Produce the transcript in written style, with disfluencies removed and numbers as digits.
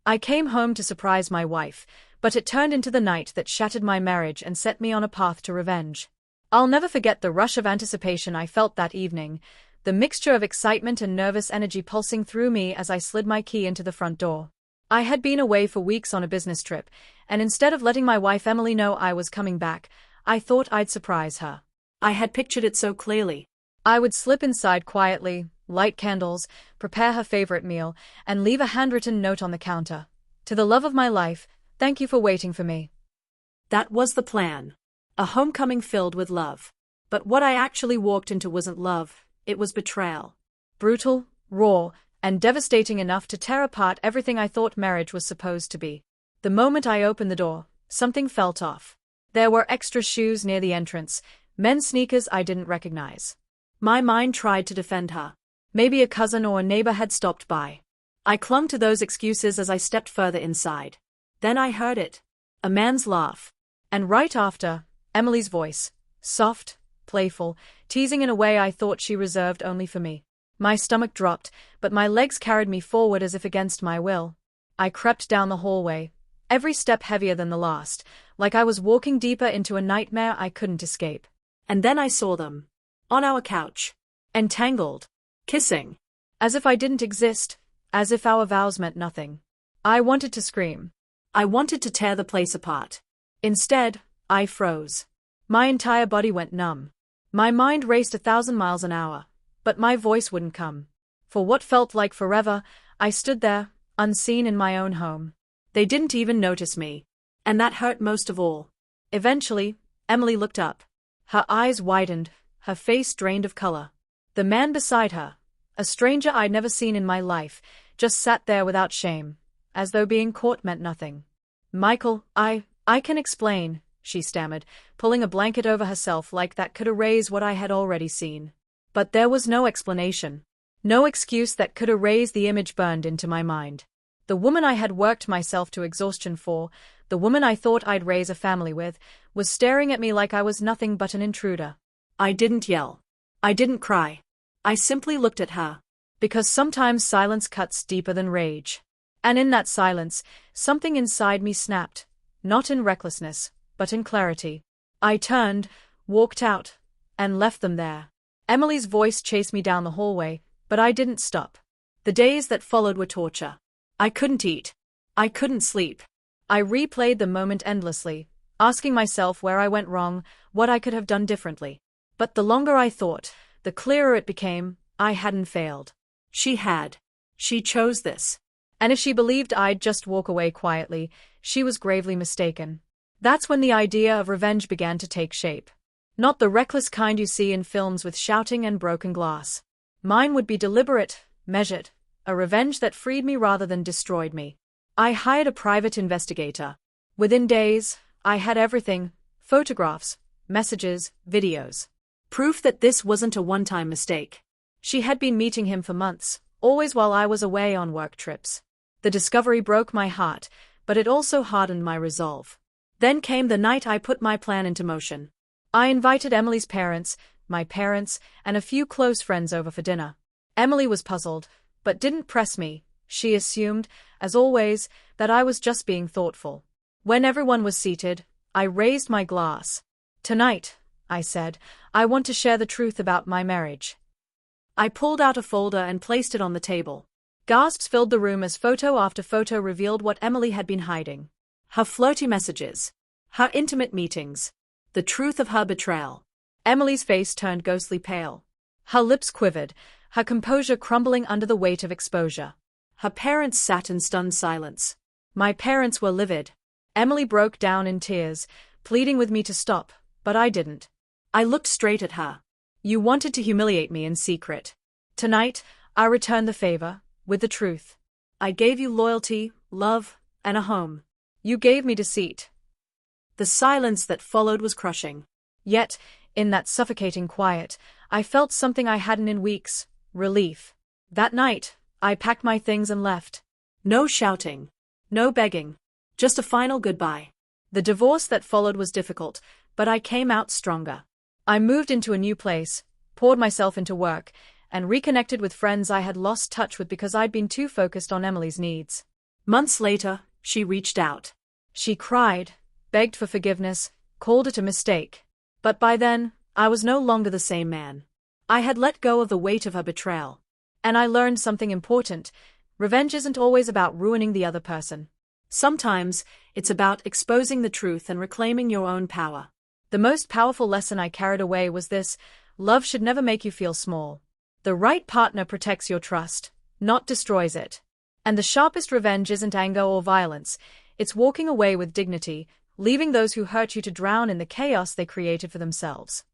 I came home to surprise my wife, but it turned into the night that shattered my marriage and set me on a path to revenge. I'll never forget the rush of anticipation I felt that evening, the mixture of excitement and nervous energy pulsing through me as I slid my key into the front door. I had been away for weeks on a business trip, and instead of letting my wife Emily know I was coming back, I thought I'd surprise her. I had pictured it so clearly. I would slip inside quietly, light candles, prepare her favorite meal, and leave a handwritten note on the counter. To the love of my life, thank you for waiting for me. That was the plan. A homecoming filled with love. But what I actually walked into wasn't love, it was betrayal. Brutal, raw, and devastating enough to tear apart everything I thought marriage was supposed to be. The moment I opened the door, something felt off. There were extra shoes near the entrance, men's sneakers I didn't recognize. My mind tried to defend her. Maybe a cousin or a neighbor had stopped by. I clung to those excuses as I stepped further inside. Then I heard it. A man's laugh. And right after, Emily's voice. Soft, playful, teasing in a way I thought she reserved only for me. My stomach dropped, but my legs carried me forward as if against my will. I crept down the hallway, every step heavier than the last, like I was walking deeper into a nightmare I couldn't escape. And then I saw them. On our couch. Entangled. Kissing. As if I didn't exist, as if our vows meant nothing. I wanted to scream. I wanted to tear the place apart. Instead, I froze. My entire body went numb. My mind raced 1,000 miles an hour, but my voice wouldn't come. For what felt like forever, I stood there, unseen in my own home. They didn't even notice me. And that hurt most of all. Eventually, Emily looked up. Her eyes widened, her face drained of color. The man beside her, a stranger I'd never seen in my life, just sat there without shame, as though being caught meant nothing. Michael, I can explain, she stammered, pulling a blanket over herself like that could erase what I had already seen. But there was no explanation. No excuse that could erase the image burned into my mind. The woman I had worked myself to exhaustion for, the woman I thought I'd raise a family with, was staring at me like I was nothing but an intruder. I didn't yell. I didn't cry. I simply looked at her. Because sometimes silence cuts deeper than rage. And in that silence, something inside me snapped. Not in recklessness, but in clarity. I turned, walked out, and left them there. Emily's voice chased me down the hallway, but I didn't stop. The days that followed were torture. I couldn't eat. I couldn't sleep. I replayed the moment endlessly, asking myself where I went wrong, what I could have done differently. But the longer I thought, the clearer it became, I hadn't failed. She had. She chose this. And if she believed I'd just walk away quietly, she was gravely mistaken. That's when the idea of revenge began to take shape. Not the reckless kind you see in films with shouting and broken glass. Mine would be deliberate, measured, a revenge that freed me rather than destroyed me. I hired a private investigator. Within days, I had everything: photographs, messages, videos. Proof that this wasn't a one-time mistake. She had been meeting him for months, always while I was away on work trips. The discovery broke my heart, but it also hardened my resolve. Then came the night I put my plan into motion. I invited Emily's parents, my parents, and a few close friends over for dinner. Emily was puzzled, but didn't press me. She assumed, as always, that I was just being thoughtful. When everyone was seated, I raised my glass. Tonight, I said, I want to share the truth about my marriage. I pulled out a folder and placed it on the table. Gasps filled the room as photo after photo revealed what Emily had been hiding. Her flirty messages. Her intimate meetings. The truth of her betrayal. Emily's face turned ghostly pale. Her lips quivered, her composure crumbling under the weight of exposure. Her parents sat in stunned silence. My parents were livid. Emily broke down in tears, pleading with me to stop, but I didn't. I looked straight at her. You wanted to humiliate me in secret. Tonight, I return the favor, with the truth. I gave you loyalty, love, and a home. You gave me deceit. The silence that followed was crushing. Yet, in that suffocating quiet, I felt something I hadn't in weeks: relief. That night, I packed my things and left. No shouting. No begging. Just a final goodbye. The divorce that followed was difficult, but I came out stronger. I moved into a new place, poured myself into work, and reconnected with friends I had lost touch with because I'd been too focused on Emily's needs. Months later, she reached out. She cried, begged for forgiveness, called it a mistake. But by then, I was no longer the same man. I had let go of the weight of her betrayal. And I learned something important. Revenge isn't always about ruining the other person. Sometimes, it's about exposing the truth and reclaiming your own power. The most powerful lesson I carried away was this: love should never make you feel small. The right partner protects your trust, not destroys it. And the sharpest revenge isn't anger or violence, it's walking away with dignity, leaving those who hurt you to drown in the chaos they created for themselves.